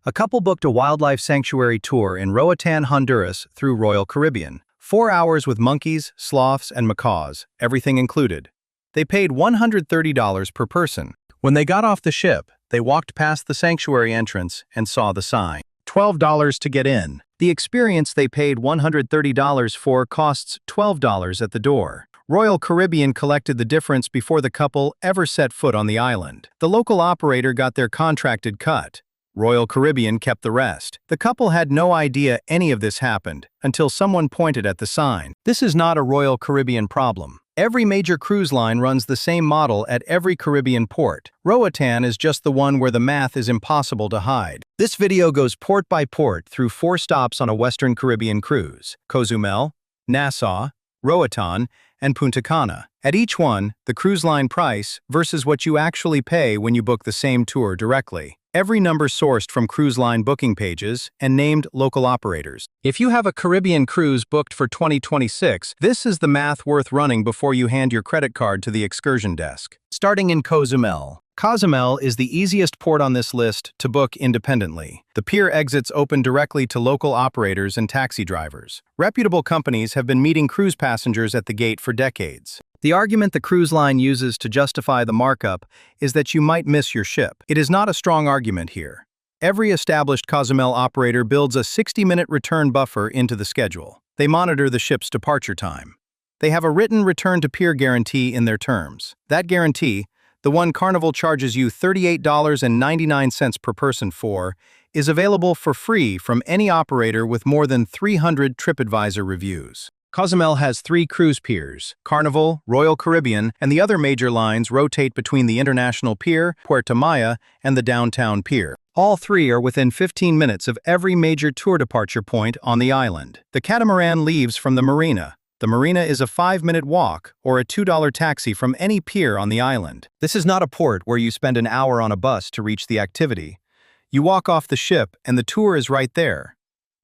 A couple booked a wildlife sanctuary tour in Roatan, Honduras through Royal Caribbean. 4 hours with monkeys, sloths, and macaws, everything included. They paid $130 per person. When they got off the ship, they walked past the sanctuary entrance and saw the sign. $12 to get in. The experience they paid $130 for costs $12 at the door. Royal Caribbean collected the difference before the couple ever set foot on the island. The local operator got their contracted cut. Royal Caribbean kept the rest. The couple had no idea any of this happened until someone pointed at the sign. This is not a Royal Caribbean problem. Every major cruise line runs the same model at every Caribbean port. Roatan is just the one where the math is impossible to hide. This video goes port by port through 4 stops on a Western Caribbean cruise: Cozumel, Nassau, Roatan, and Punta Cana. At each one, the cruise line price versus what you actually pay when you book the same tour directly. Every number sourced from cruise line booking pages and named local operators. If you have a Caribbean cruise booked for 2026, this is the math worth running before you hand your credit card to the excursion desk. Starting in Cozumel. Cozumel is the easiest port on this list to book independently. The pier exits open directly to local operators and taxi drivers. Reputable companies have been meeting cruise passengers at the gate for decades. The argument the cruise line uses to justify the markup is that you might miss your ship. It is not a strong argument here. Every established Cozumel operator builds a 60-minute return buffer into the schedule. They monitor the ship's departure time. They have a written return-to-pier guarantee in their terms. That guarantee, the one Carnival charges you $38.99 per person for, is available for free from any operator with more than 300 TripAdvisor reviews. Cozumel has 3 cruise piers. Carnival, Royal Caribbean, and the other major lines rotate between the International Pier, Puerto Maya, and the Downtown Pier. All 3 are within 15 minutes of every major tour departure point on the island. The catamaran leaves from the marina. The marina is a 5-minute walk or a $2 taxi from any pier on the island. This is not a port where you spend an hour on a bus to reach the activity. You walk off the ship and the tour is right there.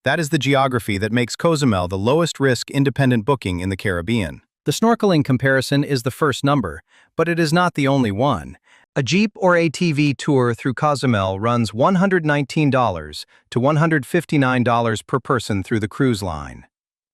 That is the geography that makes Cozumel the lowest-risk independent booking in the Caribbean. The snorkeling comparison is the first number, but it is not the only one. A Jeep or ATV tour through Cozumel runs $119 to $159 per person through the cruise line.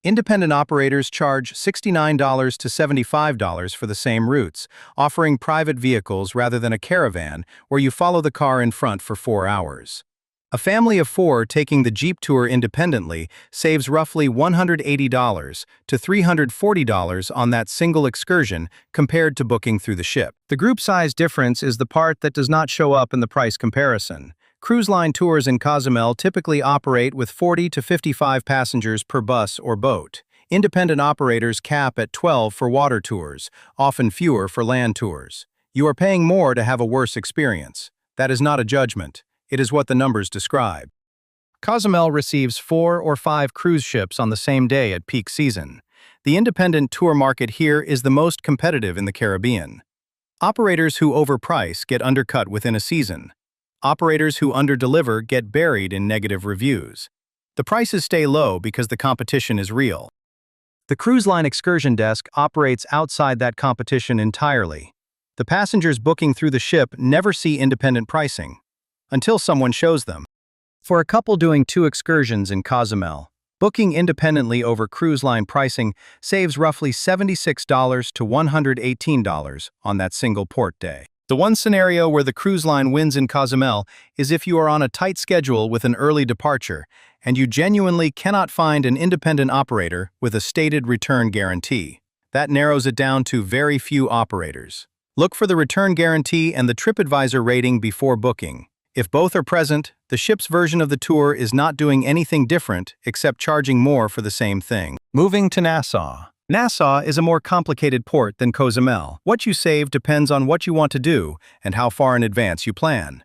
Independent operators charge $69 to $75 for the same routes, offering private vehicles rather than a caravan where you follow the car in front for 4 hours. A family of 4 taking the Jeep tour independently saves roughly $180 to $340 on that single excursion compared to booking through the ship. The group size difference is the part that does not show up in the price comparison. Cruise line tours in Cozumel typically operate with 40 to 55 passengers per bus or boat. Independent operators cap at 12 for water tours, often fewer for land tours. You are paying more to have a worse experience. That is not a judgment. It is what the numbers describe. Cozumel receives 4 or 5 cruise ships on the same day at peak season. The independent tour market here is the most competitive in the Caribbean. Operators who overprice get undercut within a season. Operators who underdeliver get buried in negative reviews. The prices stay low because the competition is real. The cruise line excursion desk operates outside that competition entirely. The passengers booking through the ship never see independent pricing until someone shows them. For a couple doing 2 excursions in Cozumel, booking independently over cruise line pricing saves roughly $76 to $118 on that single port day. The one scenario where the cruise line wins in Cozumel is if you are on a tight schedule with an early departure and you genuinely cannot find an independent operator with a stated return guarantee. That narrows it down to very few operators. Look for the return guarantee and the TripAdvisor rating before booking. If both are present, the ship's version of the tour is not doing anything different except charging more for the same thing. Moving to Nassau. Nassau is a more complicated port than Cozumel. What you save depends on what you want to do and how far in advance you plan.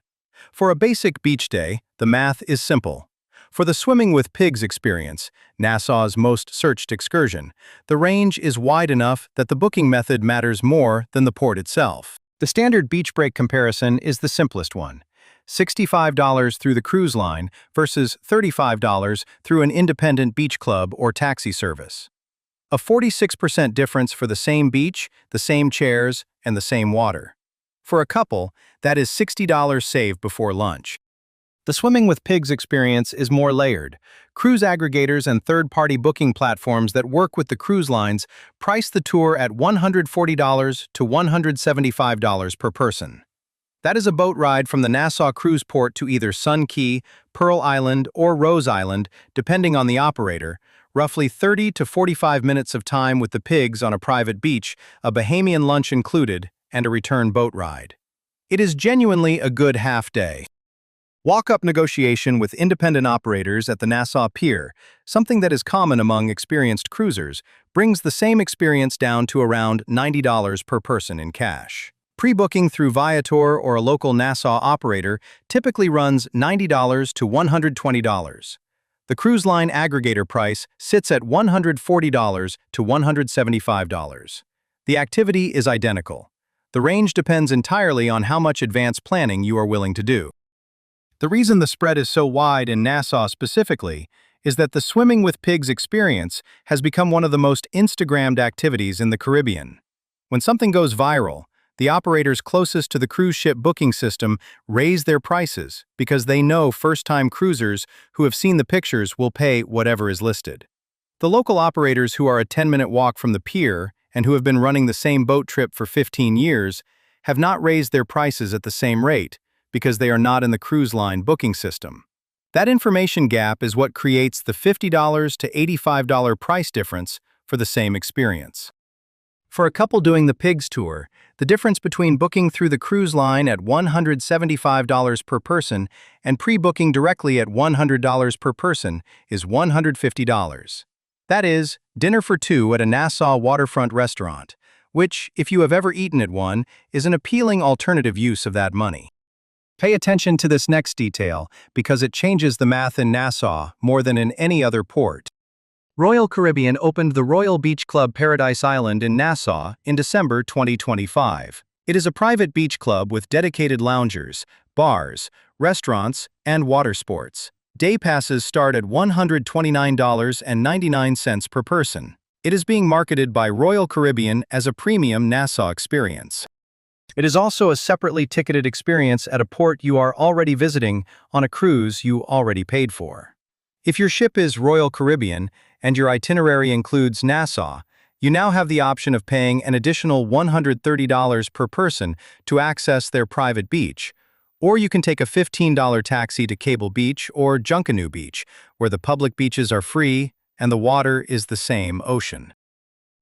For a basic beach day, the math is simple. For the swimming with pigs experience, Nassau's most searched excursion, the range is wide enough that the booking method matters more than the port itself. The standard beach break comparison is the simplest one. $65 through the cruise line versus $35 through an independent beach club or taxi service. A 46% difference for the same beach, the same chairs, and the same water. For a couple, that is $60 saved before lunch. The Swimming with Pigs experience is more layered. Cruise aggregators and third-party booking platforms that work with the cruise lines price the tour at $140 to $175 per person. That is a boat ride from the Nassau cruise port to either Sun Key, Pearl Island, or Rose Island, depending on the operator, roughly 30 to 45 minutes of time with the pigs on a private beach, a Bahamian lunch included, and a return boat ride. It is genuinely a good half-day. Walk-up negotiation with independent operators at the Nassau Pier, something that is common among experienced cruisers, brings the same experience down to around $90 per person in cash. Pre-booking through Viator or a local Nassau operator typically runs $90 to $120. The cruise line aggregator price sits at $140 to $175. The activity is identical. The range depends entirely on how much advanced planning you are willing to do. The reason the spread is so wide in Nassau specifically is that the Swimming with Pigs experience has become one of the most Instagrammed activities in the Caribbean. When something goes viral, the operators closest to the cruise ship booking system raise their prices because they know first-time cruisers who have seen the pictures will pay whatever is listed. The local operators who are a 10-minute walk from the pier and who have been running the same boat trip for 15 years have not raised their prices at the same rate because they are not in the cruise line booking system. That information gap is what creates the $50 to $85 price difference for the same experience. For a couple doing the Pigs tour, the difference between booking through the cruise line at $175 per person and pre-booking directly at $100 per person is $150. That is, dinner for two at a Nassau waterfront restaurant, which, if you have ever eaten at one, is an appealing alternative use of that money. Pay attention to this next detail because it changes the math in Nassau more than in any other port. Royal Caribbean opened the Royal Beach Club Paradise Island in Nassau in December 2025. It is a private beach club with dedicated loungers, bars, restaurants, and water sports. Day passes start at $129.99 per person. It is being marketed by Royal Caribbean as a premium Nassau experience. It is also a separately ticketed experience at a port you are already visiting on a cruise you already paid for. If your ship is Royal Caribbean and your itinerary includes Nassau, you now have the option of paying an additional $130 per person to access their private beach, or you can take a $15 taxi to Cable Beach or Junkanoo Beach, where the public beaches are free and the water is the same ocean.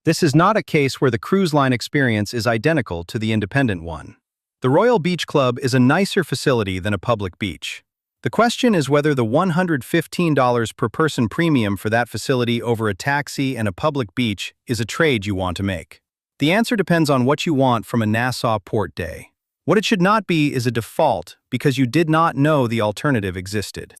This is not a case where the cruise line experience is identical to the independent one. The Royal Beach Club is a nicer facility than a public beach. The question is whether the $115 per person premium for that facility over a taxi and a public beach is a trade you want to make. The answer depends on what you want from a Nassau port day. What it should not be is a default because you did not know the alternative existed.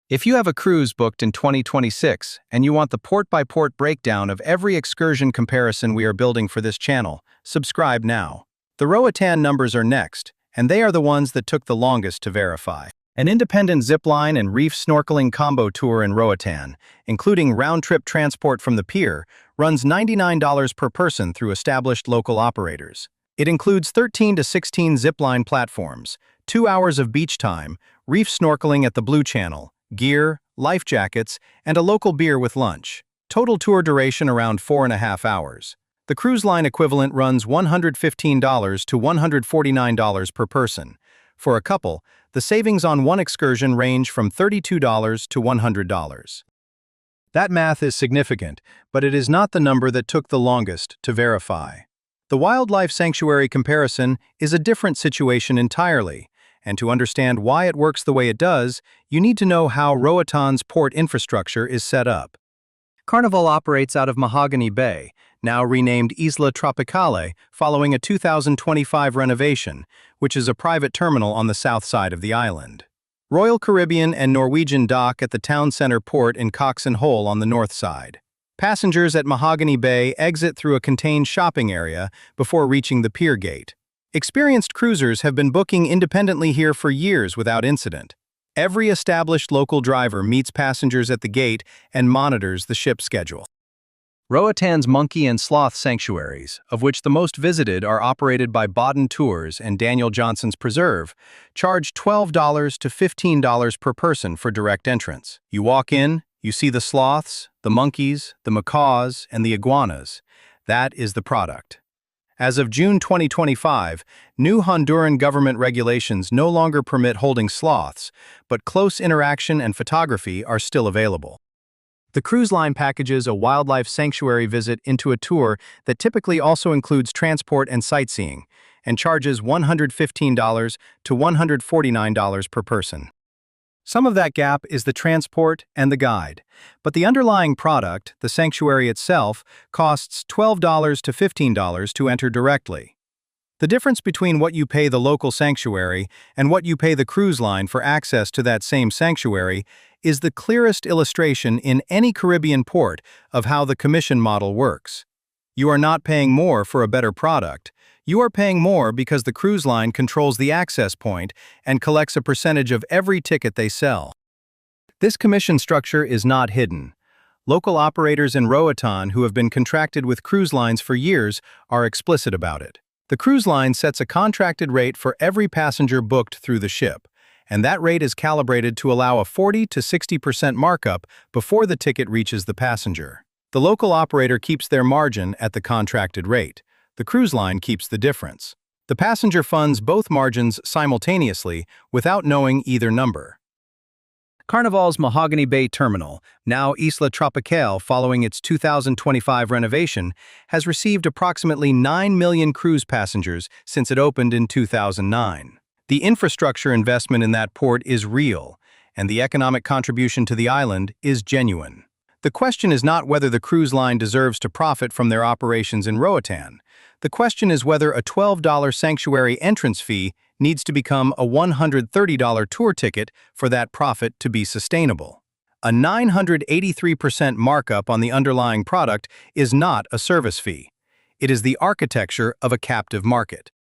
If you have a cruise booked in 2026 and you want the port-by-port breakdown of every excursion comparison we are building for this channel, subscribe now. The Roatan numbers are next, and they are the ones that took the longest to verify. An independent zipline and reef snorkeling combo tour in Roatan, including round-trip transport from the pier, runs $99 per person through established local operators. It includes 13 to 16 zipline platforms, 2 hours of beach time, reef snorkeling at the Blue Channel, gear, life jackets, and a local beer with lunch. Total tour duration around 4.5 hours. The cruise line equivalent runs $115 to $149 per person. For a couple, the savings on one excursion range from $32 to $100. That math is significant, but it is not the number that took the longest to verify. The wildlife sanctuary comparison is a different situation entirely, and to understand why it works the way it does, you need to know how Roatan's port infrastructure is set up. Carnival operates out of Mahogany Bay, now renamed Isla Tropicale, following a 2025 renovation, which is a private terminal on the south side of the island. Royal Caribbean and Norwegian dock at the town center port in Coxon Hole on the north side. Passengers at Mahogany Bay exit through a contained shopping area before reaching the pier gate. Experienced cruisers have been booking independently here for years without incident. Every established local driver meets passengers at the gate and monitors the ship's schedule. Roatan's monkey and sloth sanctuaries, of which the most visited are operated by Baden Tours and Daniel Johnson's Preserve, charge $12 to $15 per person for direct entrance. You walk in, you see the sloths, the monkeys, the macaws, and the iguanas. That is the product. As of June 2025, new Honduran government regulations no longer permit holding sloths, but close interaction and photography are still available. The cruise line packages a wildlife sanctuary visit into a tour that typically also includes transport and sightseeing, and charges $115 to $149 per person. Some of that gap is the transport and the guide, but the underlying product, the sanctuary itself, costs $12 to $15 to enter directly. The difference between what you pay the local sanctuary and what you pay the cruise line for access to that same sanctuary is the clearest illustration in any Caribbean port of how the commission model works. You are not paying more for a better product. You are paying more because the cruise line controls the access point and collects a percentage of every ticket they sell. This commission structure is not hidden. Local operators in Roatan who have been contracted with cruise lines for years are explicit about it. The cruise line sets a contracted rate for every passenger booked through the ship, and that rate is calibrated to allow a 40 to 60% markup before the ticket reaches the passenger. The local operator keeps their margin at the contracted rate. The cruise line keeps the difference. The passenger funds both margins simultaneously without knowing either number. Carnival's Mahogany Bay Terminal, now Isla Tropical following its 2025 renovation, has received approximately 9 million cruise passengers since it opened in 2009. The infrastructure investment in that port is real, and the economic contribution to the island is genuine. The question is not whether the cruise line deserves to profit from their operations in Roatan. The question is whether a $12 sanctuary entrance fee needs to become a $130 tour ticket for that profit to be sustainable. A 983% markup on the underlying product is not a service fee. It is the architecture of a captive market.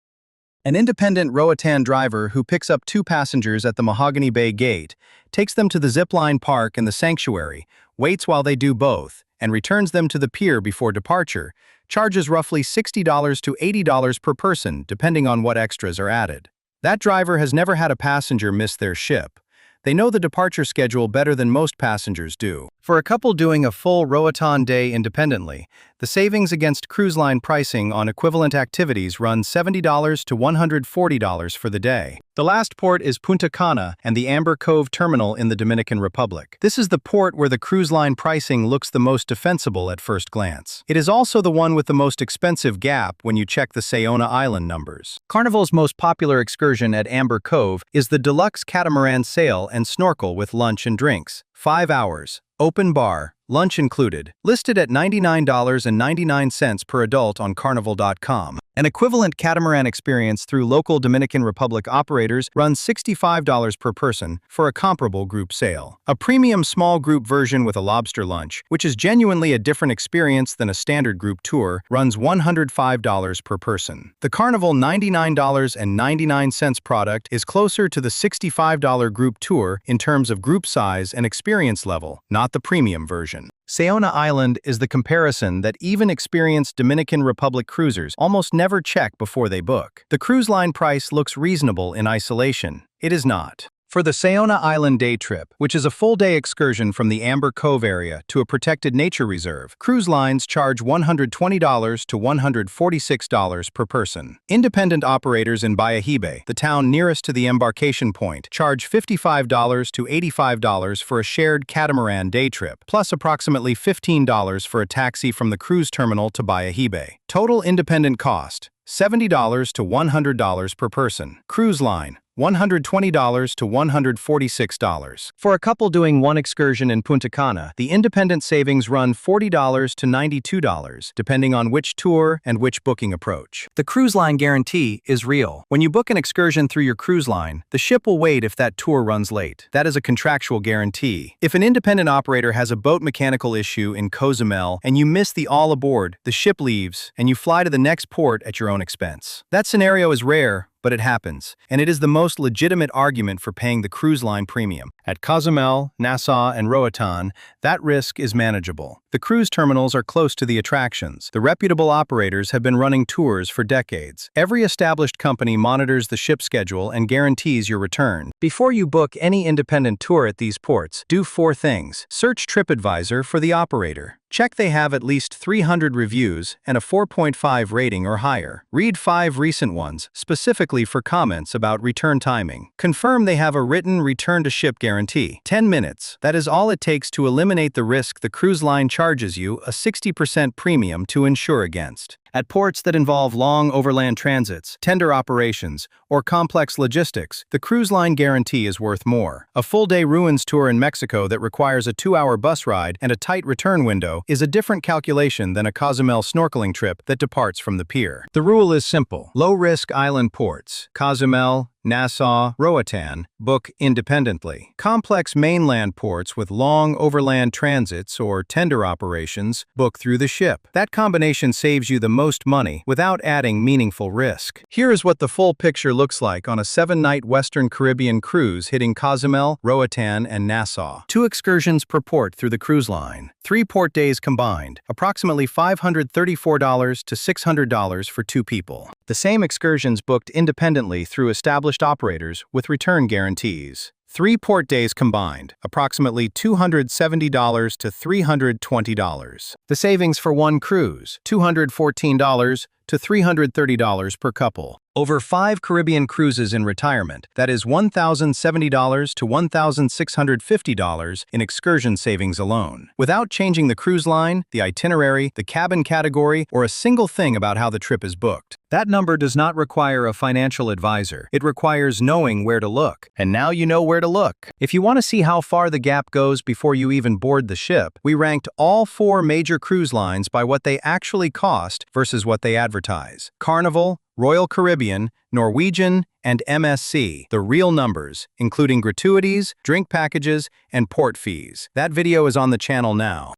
An independent Roatan driver who picks up 2 passengers at the Mahogany Bay gate, takes them to the zipline park and the sanctuary, waits while they do both, and returns them to the pier before departure, charges roughly $60 to $80 per person depending on what extras are added. That driver has never had a passenger miss their ship. They know the departure schedule better than most passengers do. For a couple doing a full Roatan day independently, the savings against cruise line pricing on equivalent activities run $70 to $140 for the day. The last port is Punta Cana and the Amber Cove Terminal in the Dominican Republic. This is the port where the cruise line pricing looks the most defensible at first glance. It is also the one with the most expensive gap when you check the Sayona Island numbers. Carnival's most popular excursion at Amber Cove is the deluxe catamaran sail and snorkel with lunch and drinks. 5 hours. Open bar, lunch included, listed at $99.99 per adult on Carnival.com. An equivalent catamaran experience through local Dominican Republic operators runs $65 per person for a comparable group sale. A premium small group version with a lobster lunch, which is genuinely a different experience than a standard group tour, runs $105 per person. The Carnival $99.99 product is closer to the $65 group tour in terms of group size and experience level, not the premium version. Sayona Island is the comparison that even experienced Dominican Republic cruisers almost never check before they book. The cruise line price looks reasonable in isolation. It is not. For the Sayona Island day trip, which is a full-day excursion from the Amber Cove area to a protected nature reserve, cruise lines charge $120 to $146 per person. Independent operators in Bayahibe, the town nearest to the embarkation point, charge $55 to $85 for a shared catamaran day trip, plus approximately $15 for a taxi from the cruise terminal to Bayahibe. Total independent cost, $70 to $100 per person. Cruise line, $120 to $146. For a couple doing one excursion in Punta Cana, the independent savings run $40 to $92, depending on which tour and which booking approach. The cruise line guarantee is real. When you book an excursion through your cruise line, the ship will wait if that tour runs late. That is a contractual guarantee. If an independent operator has a boat mechanical issue in Cozumel and you miss the all aboard, the ship leaves, and you fly to the next port at your own expense. That scenario is rare, but it happens, and it is the most legitimate argument for paying the cruise line premium. At Cozumel, Nassau, and Roatan, that risk is manageable. The cruise terminals are close to the attractions. The reputable operators have been running tours for decades. Every established company monitors the ship schedule and guarantees your return. Before you book any independent tour at these ports, do 4 things. Search TripAdvisor for the operator. Check they have at least 300 reviews and a 4.5 rating or higher. Read 5 recent ones, specifically for comments about return timing. Confirm they have a written return-to-ship guarantee. 10 minutes. That is all it takes to eliminate the risk the cruise line charges you a 60% premium to insure against. At ports that involve long overland transits, tender operations, or complex logistics, the cruise line guarantee is worth more. A full-day ruins tour in Mexico that requires a 2-hour bus ride and a tight return window is a different calculation than a Cozumel snorkeling trip that departs from the pier. The rule is simple. Low-risk island ports, Cozumel, Nassau, Roatan, book independently. Complex mainland ports with long overland transits or tender operations, book through the ship. That combination saves you the most money without adding meaningful risk. Here is what the full picture looks like on a 7-night Western Caribbean cruise hitting Cozumel, Roatan, and Nassau. 2 excursions per port through the cruise line. 3 port days combined, approximately $534 to $600 for 2 people. The same excursions booked independently through established operators with return guarantees. 3 port days combined, approximately $270 to $320. The savings for 1 cruise, $214 to $330 per couple. Over 5 Caribbean cruises in retirement, that is $1,070 to $1,650 in excursion savings alone. Without changing the cruise line, the itinerary, the cabin category, or a single thing about how the trip is booked. That number does not require a financial advisor. It requires knowing where to look. And now you know where to look. If you want to see how far the gap goes before you even board the ship, we ranked all 4 major cruise lines by what they actually cost versus what they advertise. Carnival, Royal Caribbean, Norwegian, and MSC, the real numbers, including gratuities, drink packages, and port fees. That video is on the channel now.